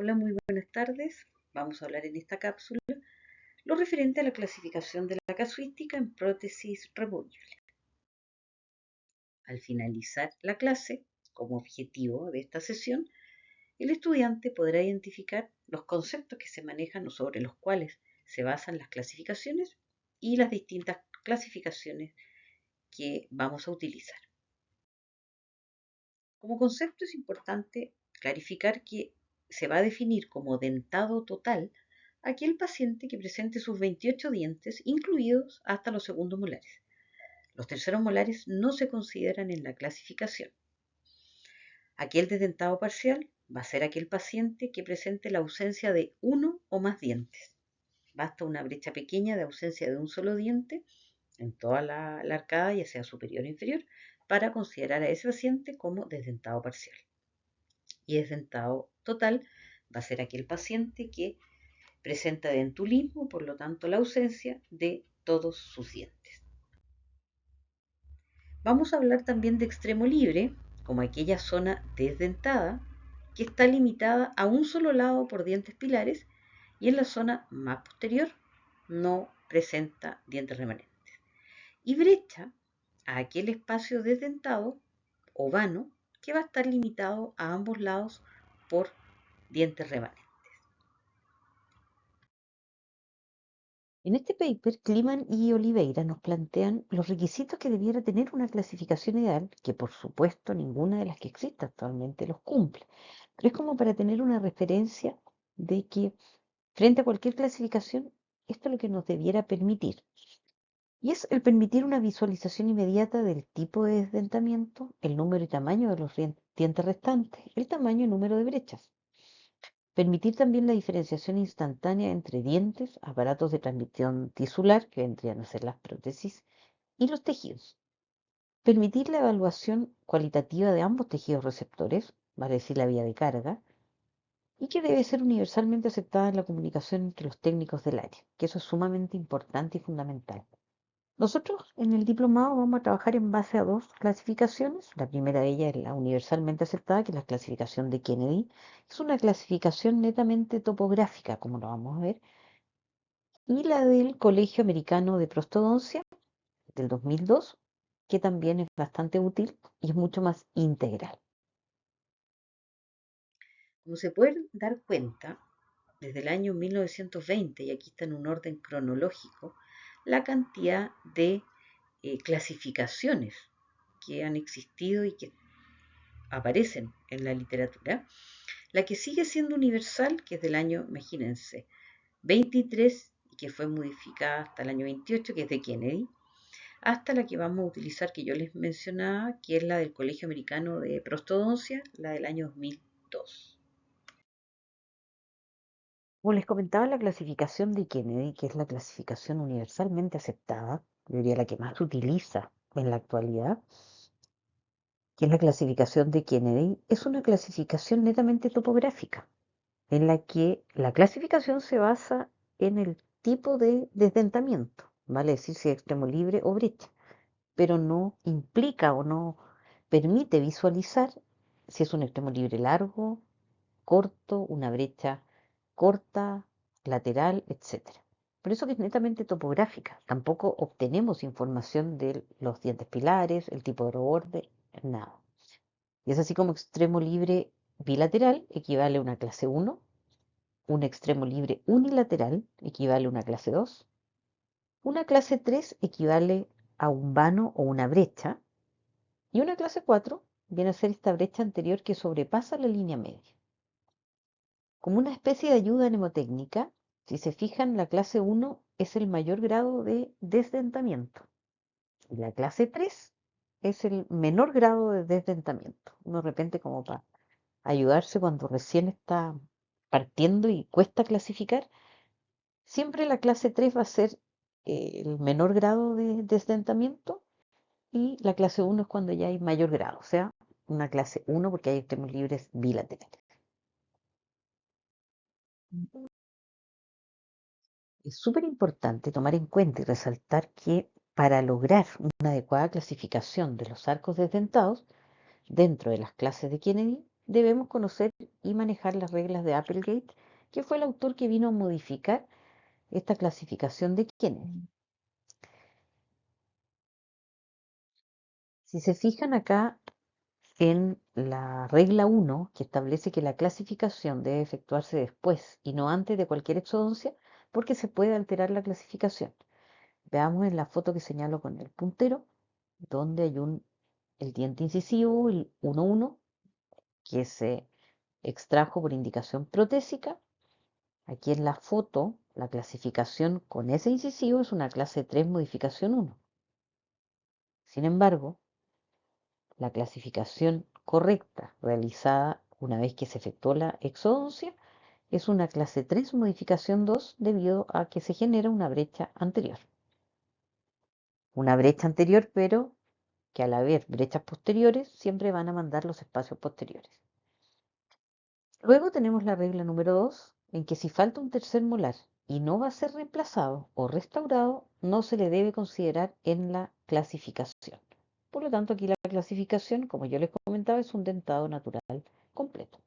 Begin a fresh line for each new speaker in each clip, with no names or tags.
Hola, muy buenas tardes. Vamos a hablar en esta cápsula lo referente a la clasificación de la casuística en prótesis removible. Al finalizar la clase, como objetivo de esta sesión, el estudiante podrá identificar los conceptos que se manejan o sobre los cuales se basan las clasificaciones y las distintas clasificaciones que vamos a utilizar. Como concepto es importante clarificar que se va a definir como dentado total aquel paciente que presente sus 28 dientes, incluidos hasta los segundos molares. Los terceros molares no se consideran en la clasificación. Aquel desdentado parcial va a ser aquel paciente que presente la ausencia de uno o más dientes. Basta una brecha pequeña de ausencia de un solo diente en toda la arcada, ya sea superior o inferior, para considerar a ese paciente como desdentado parcial. Y desdentado total va a ser aquel paciente que presenta dentulismo, por lo tanto la ausencia de todos sus dientes. Vamos a hablar también de extremo libre, como aquella zona desdentada que está limitada a un solo lado por dientes pilares y en la zona más posterior no presenta dientes remanentes. Y brecha a aquel espacio desdentado o vano que va a estar limitado a ambos lados por dientes remanentes. En este paper, Kliman y Oliveira nos plantean los requisitos que debiera tener una clasificación ideal, que por supuesto ninguna de las que existe actualmente los cumple, pero es como para tener una referencia de que frente a cualquier clasificación, esto es lo que nos debiera permitir. Y es el permitir una visualización inmediata del tipo de desdentamiento, el número y tamaño de los dientes restantes, el tamaño y número de brechas. Permitir también la diferenciación instantánea entre dientes, aparatos de transmisión tisular, que vendrían a ser las prótesis, y los tejidos. Permitir la evaluación cualitativa de ambos tejidos receptores, vale decir la vía de carga, y que debe ser universalmente aceptada en la comunicación entre los técnicos del área, que eso es sumamente importante y fundamental. Nosotros en el diplomado vamos a trabajar en base a dos clasificaciones. La primera de ellas es la universalmente aceptada, que es la clasificación de Kennedy. Es una clasificación netamente topográfica, como lo vamos a ver. Y la del Colegio Americano de Prostodoncia, del 2002, que también es bastante útil y es mucho más integral. Como se pueden dar cuenta, desde el año 1920, y aquí está en un orden cronológico, la cantidad de clasificaciones que han existido y que aparecen en la literatura. La que sigue siendo universal, que es del año, imagínense, 23 y que fue modificada hasta el año 28, que es de Kennedy, hasta la que vamos a utilizar, que yo les mencionaba, que es la del Colegio Americano de Prostodoncia, la del año 2002. Como les comentaba, la clasificación de Kennedy, que es la clasificación universalmente aceptada, yo diría la que más se utiliza en la actualidad, que es la clasificación de Kennedy, es una clasificación netamente topográfica, en la que la clasificación se basa en el tipo de desdentamiento, vale decir si es extremo libre o brecha, pero no implica o no permite visualizar si es un extremo libre largo, corto, una brecha corta, lateral, etcétera. Por eso que es netamente topográfica. Tampoco obtenemos información de los dientes pilares, el tipo de reborde, nada. Y es así como extremo libre bilateral equivale a una clase 1, un extremo libre unilateral equivale a una clase 2, una clase 3 equivale a un vano o una brecha, y una clase 4 viene a ser esta brecha anterior que sobrepasa la línea media. Como una especie de ayuda mnemotécnica, si se fijan, la clase 1 es el mayor grado de desdentamiento y la clase 3 es el menor grado de desdentamiento. Uno de repente como para ayudarse cuando recién está partiendo y cuesta clasificar, siempre la clase 3 va a ser el menor grado de desdentamiento y la clase 1 es cuando ya hay mayor grado, o sea, una clase 1 porque hay extremos libres bilaterales. Es súper importante tomar en cuenta y resaltar que para lograr una adecuada clasificación de los arcos desdentados dentro de las clases de Kennedy, debemos conocer y manejar las reglas de Applegate, que fue el autor que vino a modificar esta clasificación de Kennedy. Si se fijan acá en la regla 1, que establece que la clasificación debe efectuarse después y no antes de cualquier exodoncia, porque se puede alterar la clasificación. Veamos en la foto que señalo con el puntero, donde hay el diente incisivo, el 1-1, que se extrajo por indicación protésica. Aquí en la foto, la clasificación con ese incisivo es una clase 3 modificación 1. Sin embargo, la clasificación correcta realizada una vez que se efectuó la exodoncia es una clase 3 modificación 2 debido a que se genera una brecha anterior. Una brecha anterior, pero que al haber brechas posteriores siempre van a mandar los espacios posteriores. Luego tenemos la regla número 2, en que si falta un tercer molar y no va a ser reemplazado o restaurado, no se le debe considerar en la clasificación. Por lo tanto, aquí la clasificación, como yo les comentaba, es un dentado natural completo.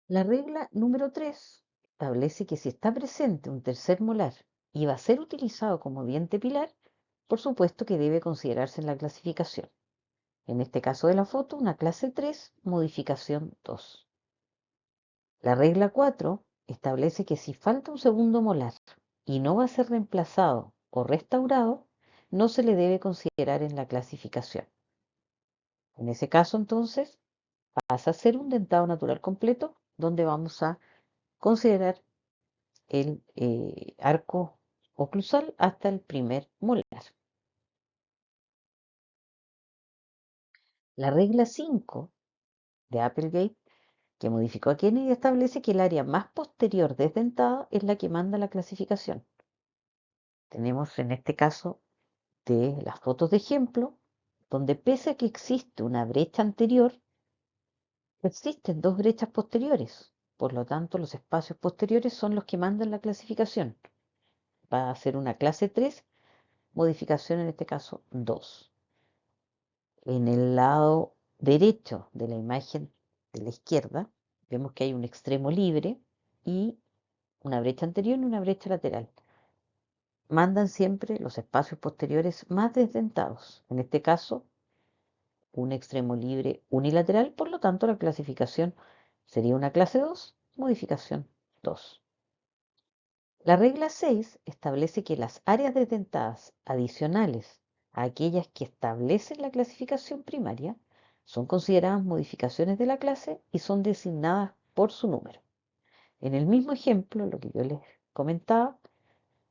La regla número 3 establece que si está presente un tercer molar y va a ser utilizado como diente pilar, por supuesto que debe considerarse en la clasificación. En este caso de la foto, una clase 3, modificación 2. La regla 4 establece que si falta un segundo molar y no va a ser reemplazado o restaurado, no se le debe considerar en la clasificación. En ese caso, entonces, pasa a ser un dentado natural completo, donde vamos a considerar el arco oclusal hasta el primer molar. La regla 5 de Applegate, que modificó a Kennedy, establece que el área más posterior desdentada es la que manda la clasificación. Tenemos en este caso de las fotos de ejemplo, donde pese a que existe una brecha anterior, existen dos brechas posteriores. Por lo tanto, los espacios posteriores son los que mandan la clasificación. Va a ser una clase 3, modificación en este caso 2. En el lado derecho de la imagen de la izquierda, vemos que hay un extremo libre y una brecha anterior y una brecha lateral. Mandan siempre los espacios posteriores más desdentados. En este caso, un extremo libre unilateral, por lo tanto la clasificación sería una clase 2, modificación 2. La regla 6 establece que las áreas desdentadas adicionales a aquellas que establecen la clasificación primaria son consideradas modificaciones de la clase y son designadas por su número. En el mismo ejemplo, lo que yo les comentaba,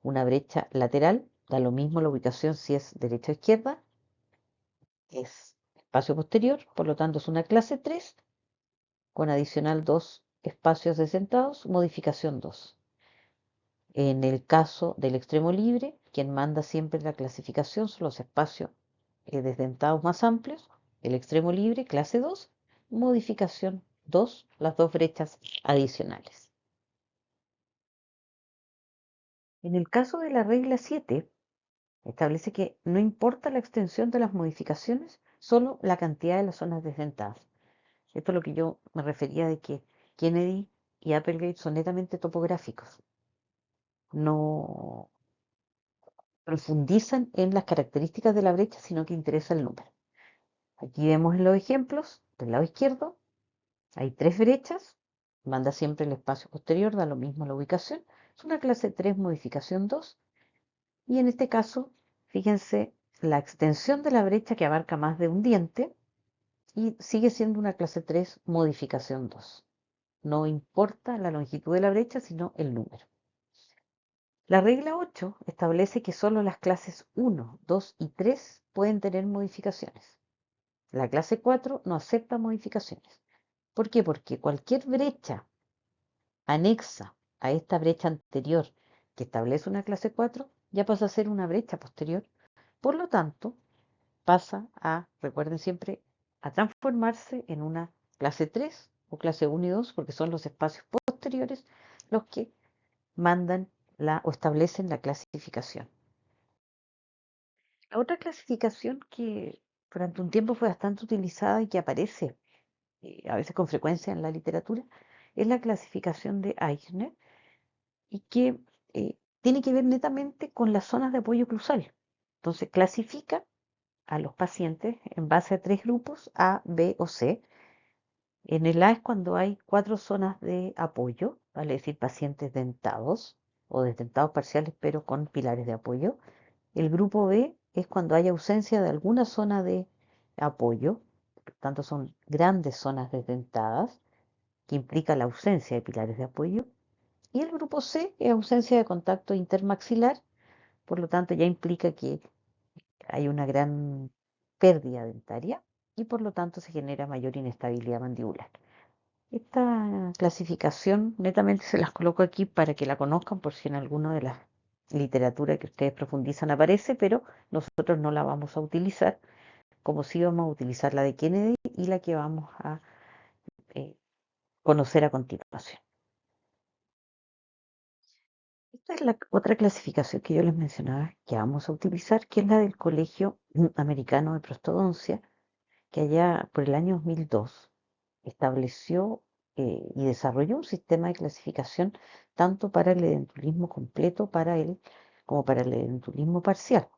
una brecha lateral, da lo mismo la ubicación si es derecha o izquierda, es espacio posterior, por lo tanto es una clase 3 con adicional 2 espacios desdentados, modificación 2. En el caso del extremo libre, quien manda siempre la clasificación son los espacios desdentados más amplios. El extremo libre, clase 2, modificación 2, las dos brechas adicionales. En el caso de la regla 7, establece que no importa la extensión de las modificaciones, solo la cantidad de las zonas desdentadas. Esto es lo que yo me refería de que Kennedy y Applegate son netamente topográficos. No profundizan en las características de la brecha, sino que interesa el número. Aquí vemos en los ejemplos, del lado izquierdo, hay tres brechas, manda siempre el espacio posterior, da lo mismo la ubicación. Es una clase 3, modificación 2. Y en este caso, fíjense, la extensión de la brecha que abarca más de un diente y sigue siendo una clase 3, modificación 2. No importa la longitud de la brecha, sino el número. La regla 8 establece que solo las clases 1, 2 y 3 pueden tener modificaciones. La clase 4 no acepta modificaciones. ¿Por qué? Porque cualquier brecha anexa a esta brecha anterior que establece una clase 4 ya pasa a ser una brecha posterior. Por lo tanto, pasa a, recuerden siempre, a transformarse en una clase 3 o clase 1 y 2, porque son los espacios posteriores los que mandan o establecen la clasificación. La otra clasificación que durante un tiempo fue bastante utilizada y que aparece a veces con frecuencia en la literatura, es la clasificación de Eichner y que tiene que ver netamente con las zonas de apoyo oclusal. Entonces, clasifica a los pacientes en base a tres grupos, A, B o C. En el A es cuando hay cuatro zonas de apoyo, vale decir, pacientes dentados o desdentados parciales, pero con pilares de apoyo. El grupo B es cuando hay ausencia de alguna zona de apoyo, por tanto son grandes zonas desdentadas, que implica la ausencia de pilares de apoyo. Y el grupo C es ausencia de contacto intermaxilar, por lo tanto ya implica que hay una gran pérdida dentaria y por lo tanto se genera mayor inestabilidad mandibular. Esta clasificación netamente se las coloco aquí para que la conozcan por si en alguna de las literaturas que ustedes profundizan aparece, pero nosotros no la vamos a utilizar, como si vamos a utilizar la de Kennedy y la que vamos a eh, conocer a continuación. Esta es la otra clasificación que yo les mencionaba que vamos a utilizar, que es la del Colegio Americano de Prostodoncia, que allá por el año 2002 estableció y desarrolló un sistema de clasificación tanto para el edentulismo completo como para el edentulismo parcial.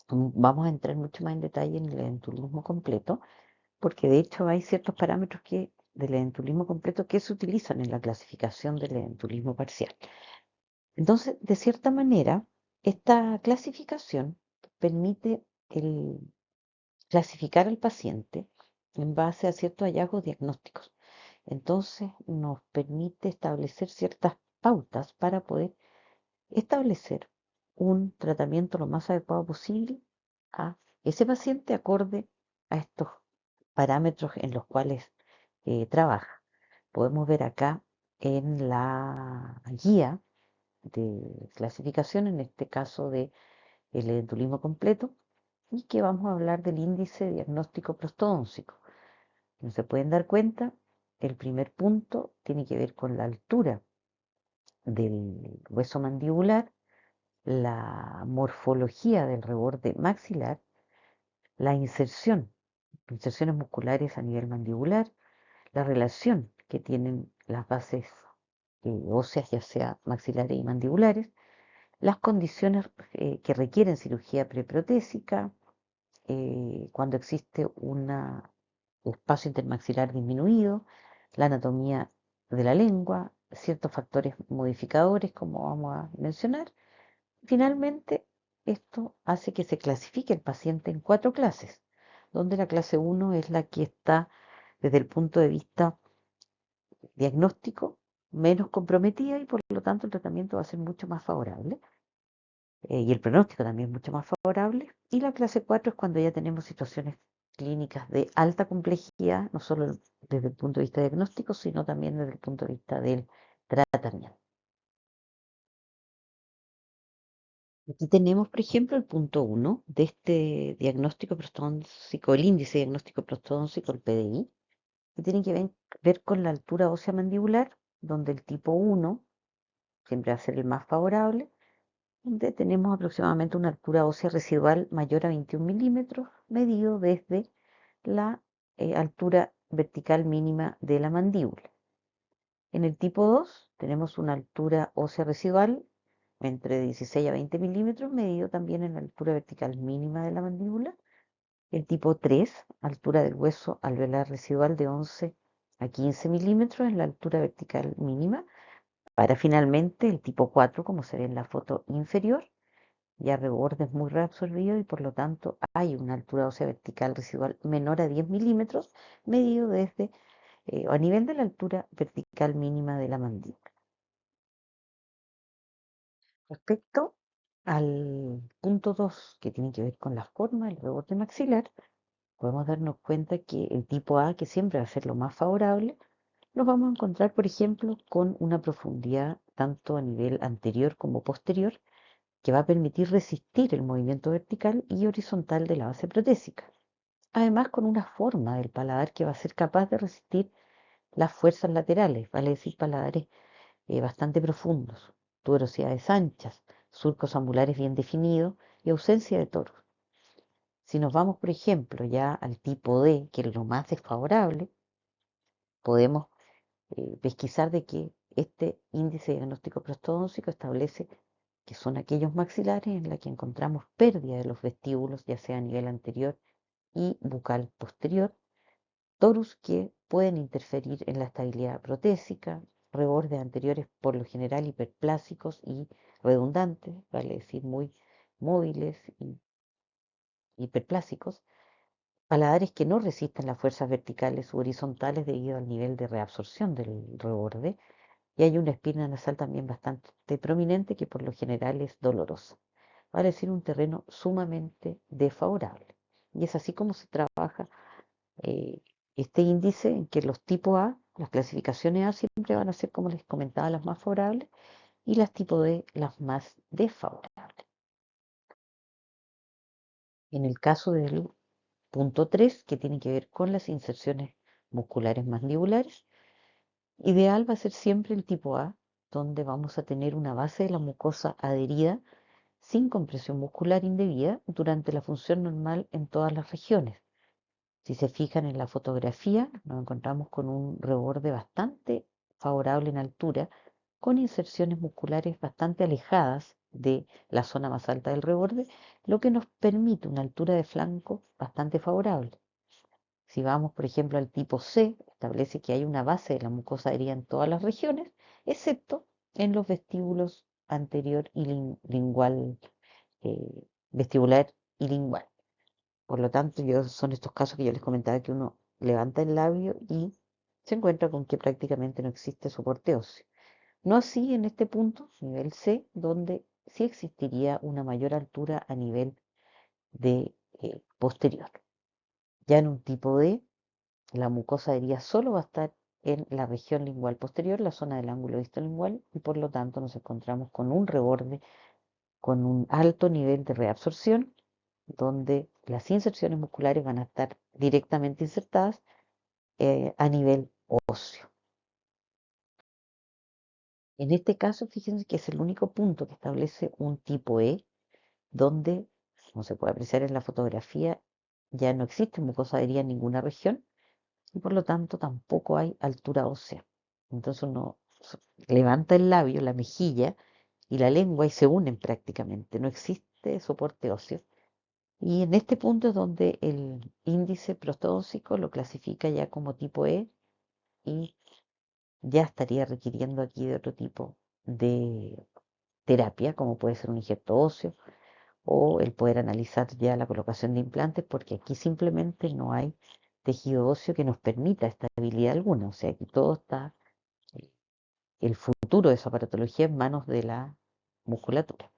Vamos a entrar mucho más en detalle en el edentulismo completo, porque de hecho hay ciertos parámetros del edentulismo completo que se utilizan en la clasificación del edentulismo parcial. Entonces, de cierta manera, esta clasificación permite clasificar al paciente en base a ciertos hallazgos diagnósticos. Entonces, nos permite establecer ciertas pautas para poder establecer un tratamiento lo más adecuado posible a ese paciente acorde a estos parámetros en los cuales trabaja. Podemos ver acá en la guía de clasificación, en este caso de el edentulismo completo, y que vamos a hablar del índice diagnóstico prostodóntico. Como se pueden dar cuenta, el primer punto tiene que ver con la altura del hueso mandibular, la morfología del reborde maxilar, la inserciones musculares a nivel mandibular, la relación que tienen las bases óseas, ya sea maxilares y mandibulares, las condiciones que requieren cirugía preprotésica, cuando existe un espacio intermaxilar disminuido, la anatomía de la lengua, ciertos factores modificadores, como vamos a mencionar. Finalmente, esto hace que se clasifique el paciente en cuatro clases, donde la clase 1 es la que está desde el punto de vista diagnóstico menos comprometida y por lo tanto el tratamiento va a ser mucho más favorable. Y el pronóstico también es mucho más favorable. Y la clase 4 es cuando ya tenemos situaciones clínicas de alta complejidad, no solo desde el punto de vista diagnóstico, sino también desde el punto de vista del tratamiento. Aquí tenemos, por ejemplo, el punto 1 de este diagnóstico prostodóntico, el índice diagnóstico prostodóntico, el PDI, que tiene que ver con la altura ósea mandibular, donde el tipo 1 siempre va a ser el más favorable, donde tenemos aproximadamente una altura ósea residual mayor a 21 milímetros, medido desde la altura vertical mínima de la mandíbula. En el tipo 2 tenemos una altura ósea residual entre 16 a 20 milímetros, medido también en la altura vertical mínima de la mandíbula. El tipo 3, altura del hueso alveolar residual de 11 a 15 milímetros en la altura vertical mínima. Para finalmente el tipo 4, como se ve en la foto inferior, ya rebordes muy reabsorbidos y por lo tanto hay una altura ósea vertical residual menor a 10 milímetros, medido desde o a nivel de la altura vertical mínima de la mandíbula. Respecto al punto 2, que tiene que ver con la forma del reborde maxilar, podemos darnos cuenta que el tipo A, que siempre va a ser lo más favorable, lo vamos a encontrar, por ejemplo, con una profundidad tanto a nivel anterior como posterior, que va a permitir resistir el movimiento vertical y horizontal de la base protésica. Además, con una forma del paladar que va a ser capaz de resistir las fuerzas laterales, vale decir, paladares bastante profundos, tuberosidades anchas, surcos angulares bien definidos y ausencia de toros. Si nos vamos, por ejemplo, ya al tipo D, que es lo más desfavorable, podemos pesquisar de que este índice diagnóstico prostodóntico establece que son aquellos maxilares en los que encontramos pérdida de los vestíbulos, ya sea a nivel anterior y bucal posterior, torus que pueden interferir en la estabilidad protésica, rebordes anteriores por lo general hiperplásicos y redundantes, vale decir muy móviles y hiperplásicos, paladares que no resisten las fuerzas verticales u horizontales debido al nivel de reabsorción del reborde, y hay una espina nasal también bastante prominente que por lo general es dolorosa. Vale decir un terreno sumamente desfavorable. Y es así como se trabaja eh, este índice en que los tipos A, las clasificaciones A siempre van a ser, como les comentaba, las más favorables y las tipo D las más desfavorables. En el caso del punto 3, que tiene que ver con las inserciones musculares mandibulares, ideal va a ser siempre el tipo A, donde vamos a tener una base de la mucosa adherida sin compresión muscular indebida durante la función normal en todas las regiones. Si se fijan en la fotografía, nos encontramos con un reborde bastante favorable en altura, con inserciones musculares bastante alejadas de la zona más alta del reborde, lo que nos permite una altura de flanco bastante favorable. Si vamos, por ejemplo, al tipo C, establece que hay una base de la mucosa adherida en todas las regiones, excepto en los vestíbulos anterior y lingual, vestibular y lingual. Por lo tanto, son estos casos que yo les comentaba que uno levanta el labio y se encuentra con que prácticamente no existe soporte óseo. No así en este punto, nivel C, donde sí existiría una mayor altura a nivel de posterior. Ya en un tipo D, la mucosa adherida solo va a estar en la región lingual posterior, la zona del ángulo vistolingual, y por lo tanto nos encontramos con un reborde con un alto nivel de reabsorción, donde las inserciones musculares van a estar directamente insertadas a nivel óseo. En este caso, fíjense que es el único punto que establece un tipo E, donde, como se puede apreciar en la fotografía, ya no existe mucosa adherida en ninguna región y por lo tanto tampoco hay altura ósea. Entonces uno levanta el labio, la mejilla y la lengua y se unen prácticamente. No existe soporte óseo. Y en este punto es donde el índice prostodóntico lo clasifica ya como tipo E y ya estaría requiriendo aquí de otro tipo de terapia, como puede ser un injerto óseo o el poder analizar ya la colocación de implantes, porque aquí simplemente no hay tejido óseo que nos permita estabilidad alguna. O sea, aquí todo está, el futuro de esa aparatología en manos de la musculatura.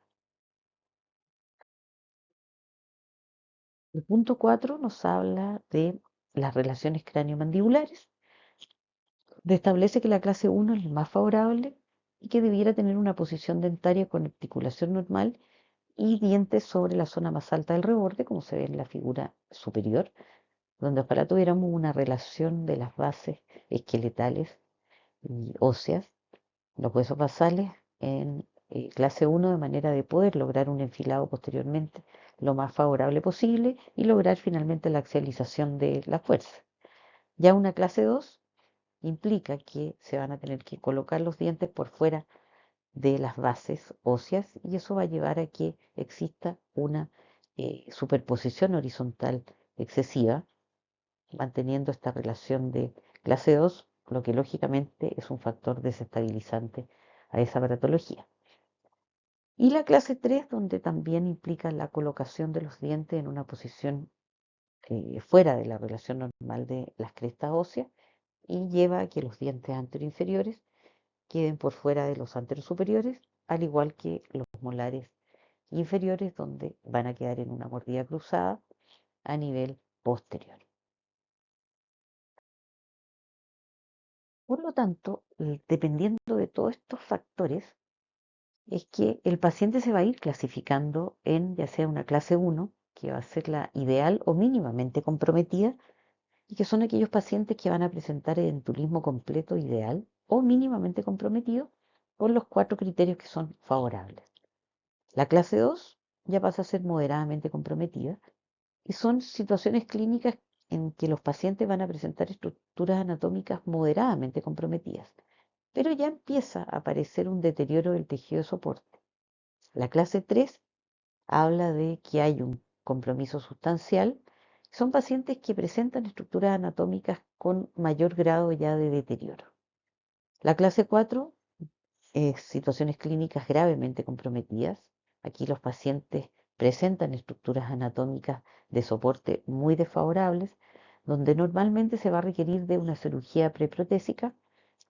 El punto 4 nos habla de las relaciones cráneo-mandibulares. Establece que la clase 1 es la más favorable y que debiera tener una posición dentaria con articulación normal y dientes sobre la zona más alta del reborde, como se ve en la figura superior, donde ojalá tuviéramos una relación de las bases esqueletales y óseas, los huesos basales en clase 1, de manera de poder lograr un enfilado posteriormente lo más favorable posible y lograr finalmente la axialización de la fuerza. Ya una clase 2 implica que se van a tener que colocar los dientes por fuera de las bases óseas y eso va a llevar a que exista una superposición horizontal excesiva, manteniendo esta relación de clase 2, lo que lógicamente es un factor desestabilizante a esa aparatología. Y la clase 3, donde también implica la colocación de los dientes en una posición fuera de la relación normal de las crestas óseas y lleva a que los dientes anteroinferiores queden por fuera de los anterosuperiores, al igual que los molares inferiores, donde van a quedar en una mordida cruzada a nivel posterior. Por lo tanto, dependiendo de todos estos factores, es que el paciente se va a ir clasificando en ya sea una clase 1, que va a ser la ideal o mínimamente comprometida, y que son aquellos pacientes que van a presentar edentulismo completo ideal o mínimamente comprometido con los 4 criterios que son favorables. La clase 2 ya pasa a ser moderadamente comprometida y son situaciones clínicas en que los pacientes van a presentar estructuras anatómicas moderadamente comprometidas, pero ya empieza a aparecer un deterioro del tejido de soporte. La clase 3 habla de que hay un compromiso sustancial. Son pacientes que presentan estructuras anatómicas con mayor grado ya de deterioro. La clase 4 es situaciones clínicas gravemente comprometidas. Aquí los pacientes presentan estructuras anatómicas de soporte muy desfavorables, donde normalmente se va a requerir de una cirugía preprotésica,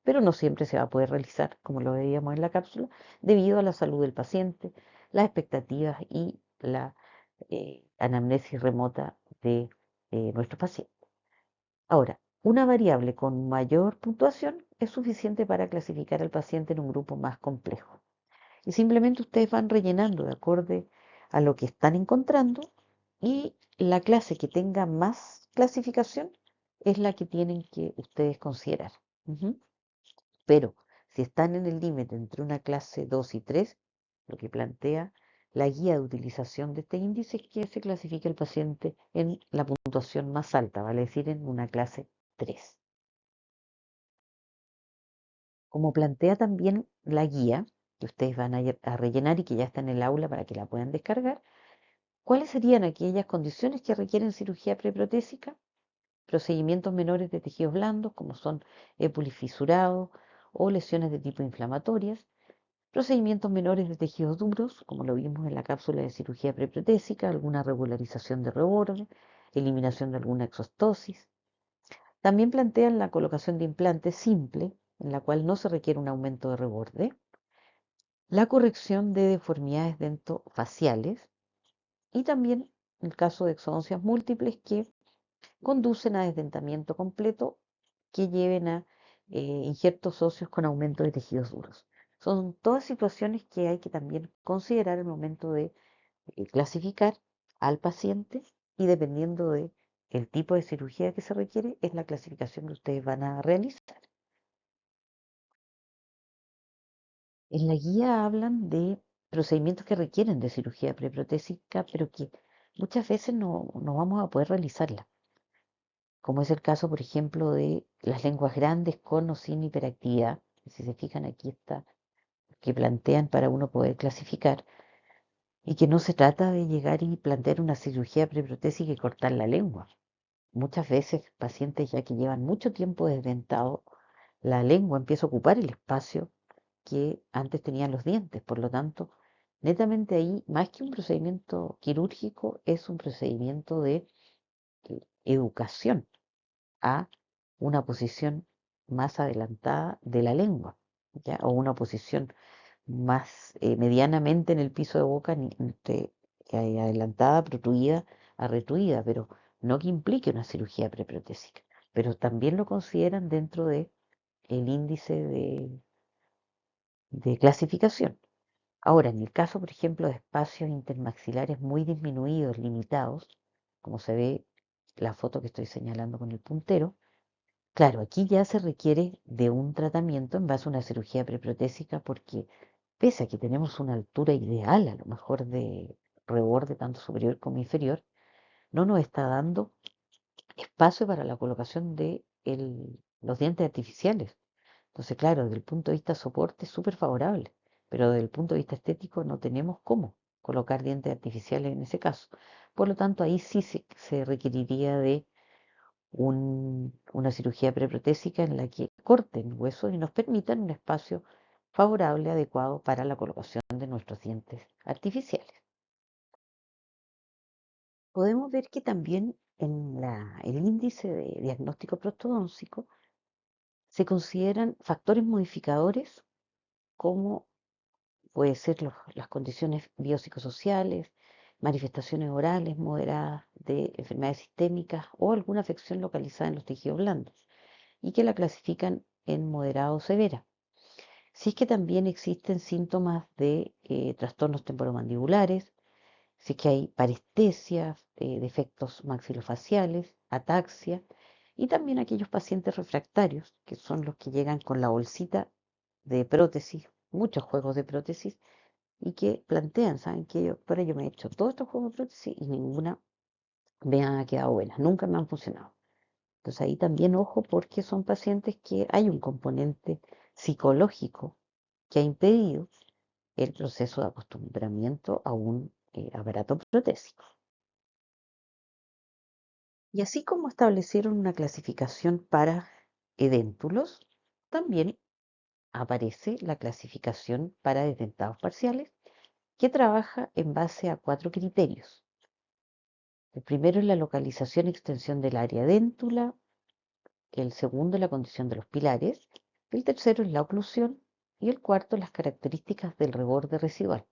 pero no siempre se va a poder realizar, como lo veíamos en la cápsula, debido a la salud del paciente, las expectativas y la anamnesis remota de nuestros pacientes. Ahora, una variable con mayor puntuación es suficiente para clasificar al paciente en un grupo más complejo. Y simplemente ustedes van rellenando de acuerdo a lo que están encontrando y la clase que tenga más clasificación es la que tienen que ustedes considerar. Ujú. Pero si están en el límite entre una clase 2 y 3, lo que plantea la guía de utilización de este índice es que se clasifique el paciente en la puntuación más alta, vale decir, en una clase 3. Como plantea también la guía, que ustedes van a rellenar y que ya está en el aula para que la puedan descargar, ¿cuáles serían aquellas condiciones que requieren cirugía preprotésica? Procedimientos menores de tejidos blandos, como son épulis fisurados o lesiones de tipo inflamatorias, procedimientos menores de tejidos duros, como lo vimos en la cápsula de cirugía preprotésica, alguna regularización de reborde, eliminación de alguna exostosis. También plantean la colocación de implantes simple, en la cual no se requiere un aumento de reborde, la corrección de deformidades dentofaciales y también el caso de exodoncias múltiples que conducen a desdentamiento completo que lleven a injertos óseos con aumento de tejidos duros. Son todas situaciones que hay que también considerar al momento de clasificar al paciente y dependiendo de el tipo de cirugía que se requiere, es la clasificación que ustedes van a realizar. En la guía hablan de procedimientos que requieren de cirugía preprotésica, pero que muchas veces no vamos a poder realizarla, como es el caso, por ejemplo, de las lenguas grandes con o sin hiperactividad. Si se fijan, aquí está que plantean para uno poder clasificar, y que no se trata de llegar y plantear una cirugía preprotésica y cortar la lengua. Muchas veces pacientes ya que llevan mucho tiempo desdentados, la lengua empieza a ocupar el espacio que antes tenían los dientes. Por lo tanto, netamente ahí, más que un procedimiento quirúrgico, es un procedimiento de educación a una posición más adelantada de la lengua, ¿ya? O una posición más medianamente en el piso de boca, entre adelantada, protruida a retruida, pero no que implique una cirugía preprotésica. Pero también lo consideran dentro de el índice de clasificación. Ahora, en el caso, por ejemplo, de espacios intermaxilares muy disminuidos, limitados, como se ve la foto que estoy señalando con el puntero, claro, aquí ya se requiere de un tratamiento en base a una cirugía preprotésica porque pese a que tenemos una altura ideal, a lo mejor de reborde tanto superior como inferior, no nos está dando espacio para la colocación de los dientes artificiales. Entonces, claro, desde el punto de vista soporte es súper favorable, pero desde el punto de vista estético no tenemos cómo colocar dientes artificiales en ese caso. Por lo tanto, ahí sí se requeriría de una cirugía preprotésica en la que corten huesos y nos permitan un espacio favorable, adecuado para la colocación de nuestros dientes artificiales. Podemos ver que también en el índice de diagnóstico prostodóntico se consideran factores modificadores como puede ser las condiciones biopsicosociales, manifestaciones orales moderadas de enfermedades sistémicas o alguna afección localizada en los tejidos blandos y que la clasifican en moderada o severa. Si es que también existen síntomas de trastornos temporomandibulares, si es que hay parestesias, defectos maxilofaciales, ataxia, y también aquellos pacientes refractarios, que son los que llegan con la bolsita de prótesis, muchos juegos de prótesis, y que plantean, ¿saben qué? Doctora, yo me he hecho todos estos juegos de prótesis y ninguna me han quedado buenas, nunca me han funcionado. Entonces ahí también ojo porque son pacientes que hay un componente psicológico que ha impedido el proceso de acostumbramiento a un aparato protésico. Y así como establecieron una clasificación para edéntulos, también aparece la clasificación para desdentados parciales, que trabaja en base a 4 criterios. El primero es la localización y extensión del área déntula, el segundo es la condición de los pilares, el tercero es la oclusión y el cuarto las características del reborde residual.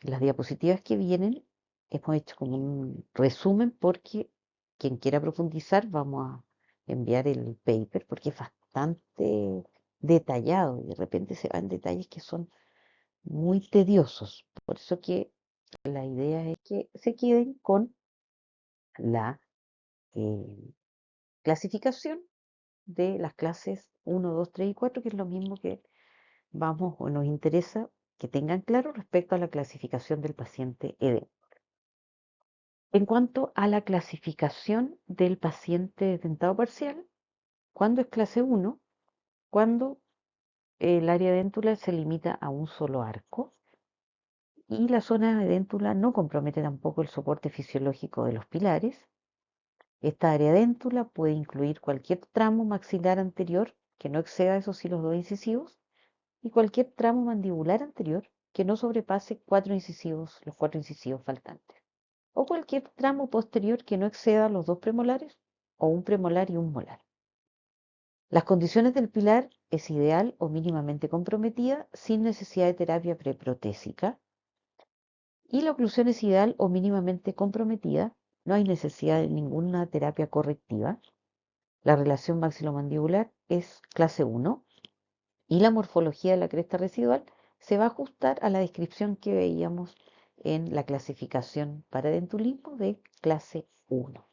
En las diapositivas que vienen hemos hecho como un resumen porque quien quiera profundizar vamos a enviar el paper porque es bastante detallado y de repente se van detalles que son muy tediosos. Por eso que la idea es que se queden con la eh, clasificación de las clases 1, 2, 3 y 4, que es lo mismo que vamos o nos interesa que tengan claro respecto a la clasificación del paciente ED. En cuanto a la clasificación del paciente dentado parcial, cuando es clase 1, cuando el área déntula se limita a un solo arco y la zona de déntula no compromete tampoco el soporte fisiológico de los pilares. Esta área déntula puede incluir cualquier tramo maxilar anterior que no exceda, eso sí, los 2 incisivos, y cualquier tramo mandibular anterior que no sobrepase los 4 incisivos faltantes, o cualquier tramo posterior que no exceda los 2 premolares o un premolar y un molar. Las condiciones del pilar es ideal o mínimamente comprometida sin necesidad de terapia preprotésica, y la oclusión es ideal o mínimamente comprometida, no hay necesidad de ninguna terapia correctiva. La relación maxilomandibular es clase 1 y la morfología de la cresta residual se va a ajustar a la descripción que veíamos en la clasificación para dentulismo de clase 1.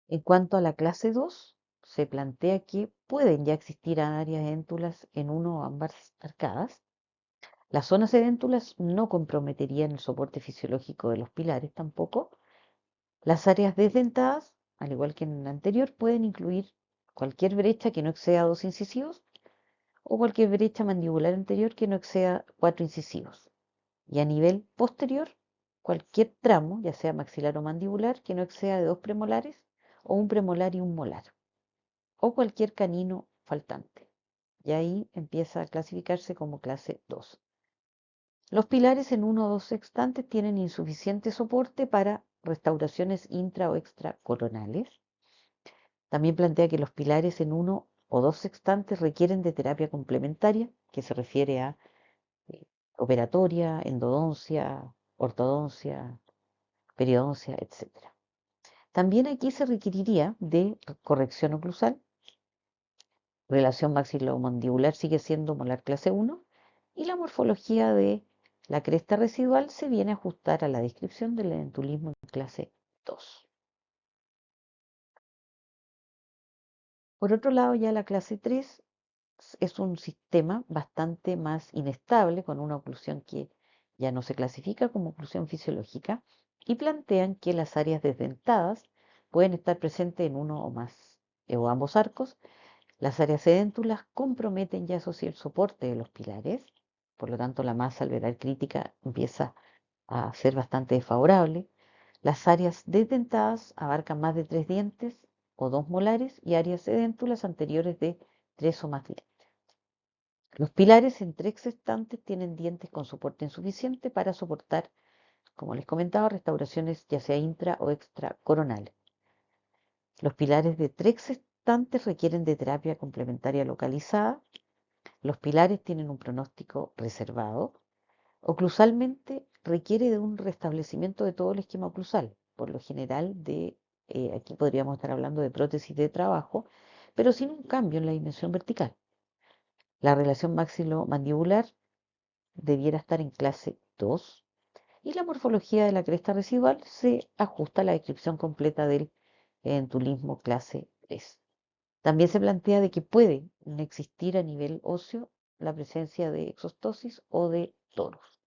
En cuanto a la clase 2, se plantea que pueden ya existir áreas déntulas en uno o ambas arcadas. Las zonas edéntulas no comprometerían el soporte fisiológico de los pilares tampoco. Las áreas desdentadas, al igual que en la anterior, pueden incluir cualquier brecha que no exceda 2 incisivos o cualquier brecha mandibular anterior que no exceda 4 incisivos. Y a nivel posterior, cualquier tramo, ya sea maxilar o mandibular, que no exceda de 2 premolares o un premolar y un molar, o cualquier canino faltante. Y ahí empieza a clasificarse como clase 2. Los pilares en uno o dos sextantes tienen insuficiente soporte para restauraciones intra o extracoronales. También plantea que los pilares en uno o dos sextantes requieren de terapia complementaria, que se refiere a eh, operatoria, endodoncia, ortodoncia, periodoncia, etc. También aquí se requeriría de corrección oclusal. Relación maxilomandibular sigue siendo molar clase 1 y la morfología de la cresta residual se viene a ajustar a la descripción del edentulismo en clase 2. Por otro lado, ya la clase 3 es un sistema bastante más inestable, con una oclusión que ya no se clasifica como oclusión fisiológica, y plantean que las áreas desdentadas pueden estar presentes en uno o más o ambos arcos. Las áreas edéntulas comprometen ya eso sí el soporte de los pilares, por lo tanto la masa alveolar crítica empieza a ser bastante desfavorable. Las áreas desdentadas abarcan más de 3 dientes o 2 molares y áreas edéntulas anteriores de 3 o más dientes. Los pilares en 3 sextantes tienen dientes con soporte insuficiente para soportar, como les comentaba, restauraciones ya sea intra o extracoronales. Los pilares de 3 sextantes requieren de terapia complementaria localizada. Los pilares tienen un pronóstico reservado. Oclusalmente requiere de un restablecimiento de todo el esquema oclusal, por lo general aquí podríamos estar hablando de prótesis de trabajo, pero sin un cambio en la dimensión vertical. La relación maxilomandibular debiera estar en clase 2 y la morfología de la cresta residual se ajusta a la descripción completa del entulismo clase 3. También se plantea de que puede existir a nivel óseo la presencia de exostosis o de torus.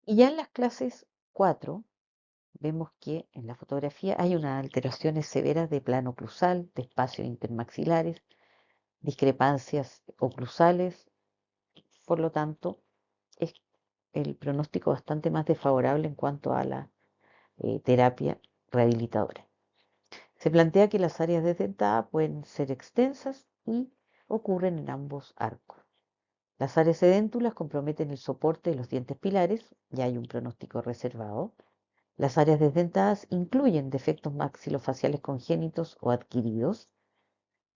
Y ya en las clases 4 vemos que en la fotografía hay unas alteraciones severas de plano oclusal, de espacios intermaxilares, discrepancias oclusales, por lo tanto, es el pronóstico bastante más desfavorable en cuanto a la terapia rehabilitadora. Se plantea que las áreas desdentadas pueden ser extensas y ocurren en ambos arcos. Las áreas edéntulas comprometen el soporte de los dientes pilares, ya hay un pronóstico reservado. Las áreas desdentadas incluyen defectos maxilofaciales congénitos o adquiridos.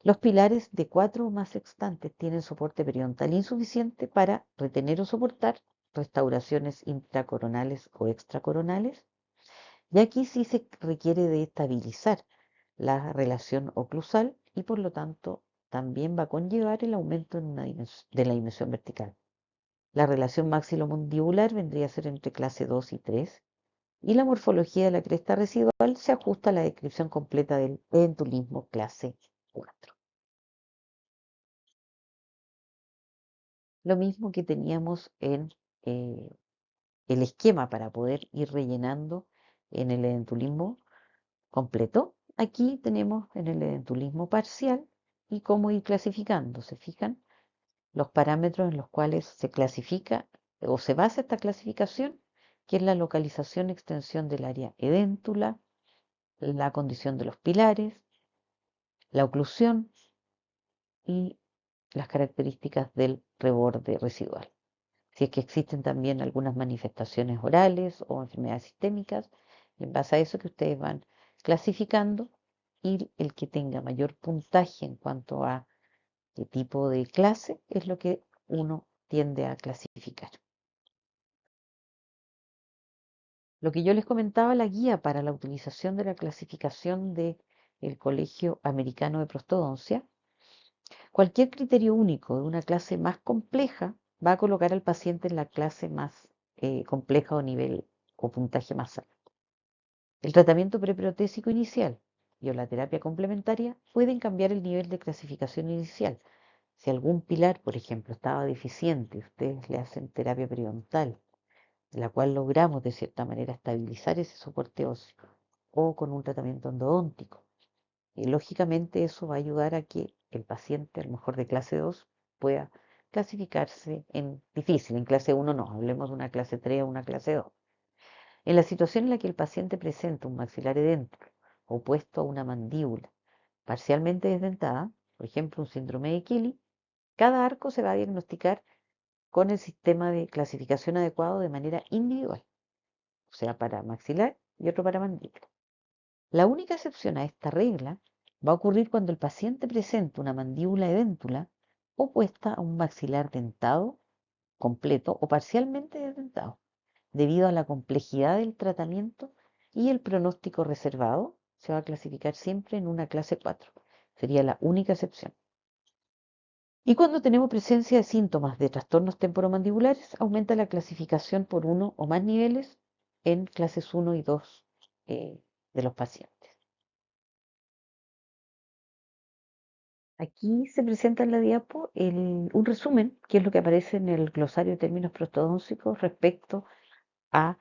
Los pilares de 4 o más sextantes tienen soporte periodontal insuficiente para retener o soportar restauraciones intracoronales o extracoronales. Y aquí sí se requiere de estabilizar la relación oclusal y por lo tanto también va a conllevar el aumento de la dimensión vertical. La relación maxilomandibular vendría a ser entre clase 2 y 3 y la morfología de la cresta residual se ajusta a la descripción completa del edentulismo clase 4. Lo mismo que teníamos en eh, el esquema para poder ir rellenando en el edentulismo completo. Aquí tenemos en el edentulismo parcial y cómo ir clasificando. ¿Se fijan? Los parámetros en los cuales se clasifica o se basa esta clasificación, que es la localización, extensión del área edéntula, la condición de los pilares, la oclusión y las características del reborde residual. Si es que existen también algunas manifestaciones orales o enfermedades sistémicas, en base a eso que ustedes van clasificando y el que tenga mayor puntaje en cuanto a qué tipo de clase es lo que uno tiende a clasificar. Lo que yo les comentaba, la guía para la utilización de la clasificación del Colegio Americano de Prostodoncia, cualquier criterio único de una clase más compleja va a colocar al paciente en la clase más compleja o nivel o puntaje más alto. El tratamiento preprotésico inicial y o la terapia complementaria pueden cambiar el nivel de clasificación inicial. Si algún pilar, por ejemplo, estaba deficiente, ustedes le hacen terapia periodontal, de la cual logramos de cierta manera estabilizar ese soporte óseo, o con un tratamiento endodóntico. Y lógicamente eso va a ayudar a que el paciente, a lo mejor de clase 2, pueda clasificarse en difícil. En clase 1 no, hablemos de una clase 3 o una clase 2. En la situación en la que el paciente presenta un maxilar edéntulo opuesto a una mandíbula parcialmente desdentada, por ejemplo un síndrome de Killy, cada arco se va a diagnosticar con el sistema de clasificación adecuado de manera individual, o sea, para maxilar y otro para mandíbula. La única excepción a esta regla va a ocurrir cuando el paciente presenta una mandíbula edéntula opuesta a un maxilar dentado completo o parcialmente desdentado, debido a la complejidad del tratamiento y el pronóstico reservado, se va a clasificar siempre en una clase 4. Sería la única excepción. Y cuando tenemos presencia de síntomas de trastornos temporomandibulares, aumenta la clasificación por uno o más niveles en clases 1 y 2 de los pacientes. Aquí se presenta en la diapo un resumen, que es lo que aparece en el glosario de términos prostodóncicos respecto a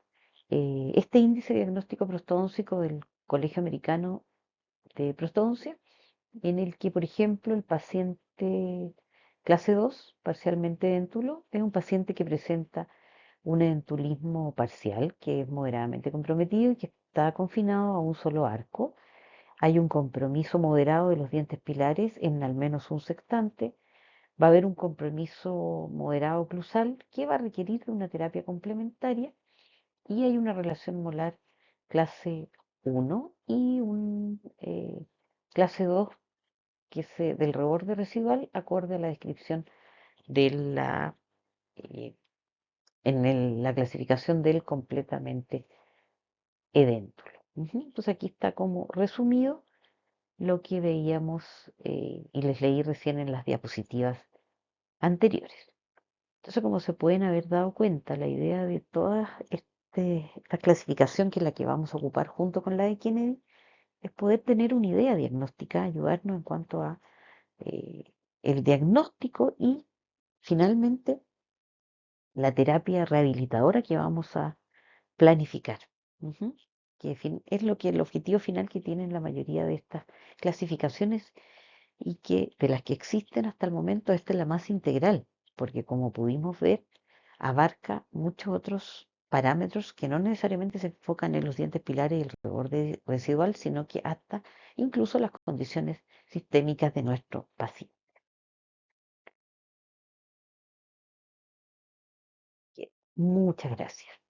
este índice diagnóstico prostodóncico del Colegio Americano de Prostodoncia, en el que, por ejemplo, el paciente clase 2, parcialmente dentulo, es un paciente que presenta un edentulismo parcial, que es moderadamente comprometido y que está confinado a un solo arco. Hay un compromiso moderado de los dientes pilares en al menos un sextante. Va a haber un compromiso moderado oclusal que va a requerir de una terapia complementaria y hay una relación molar clase 1 y un clase 2 que es del reborde residual acorde a la descripción de eh, la clasificación del completamente edéntulo. Entonces aquí está como resumido lo que veíamos y les leí recién en las diapositivas anteriores. Entonces, como se pueden haber dado cuenta, la idea de toda esta clasificación, que es la que vamos a ocupar junto con la de Kennedy, es poder tener una idea diagnóstica, ayudarnos en cuanto a eh, el diagnóstico y finalmente la terapia rehabilitadora que vamos a planificar. Ujú. Es lo que el objetivo final que tienen la mayoría de estas clasificaciones y que de las que existen hasta el momento, esta es la más integral, porque como pudimos ver, abarca muchos otros parámetros que no necesariamente se enfocan en los dientes pilares y el reborde residual, sino que hasta incluso las condiciones sistémicas de nuestro paciente. Muchas gracias.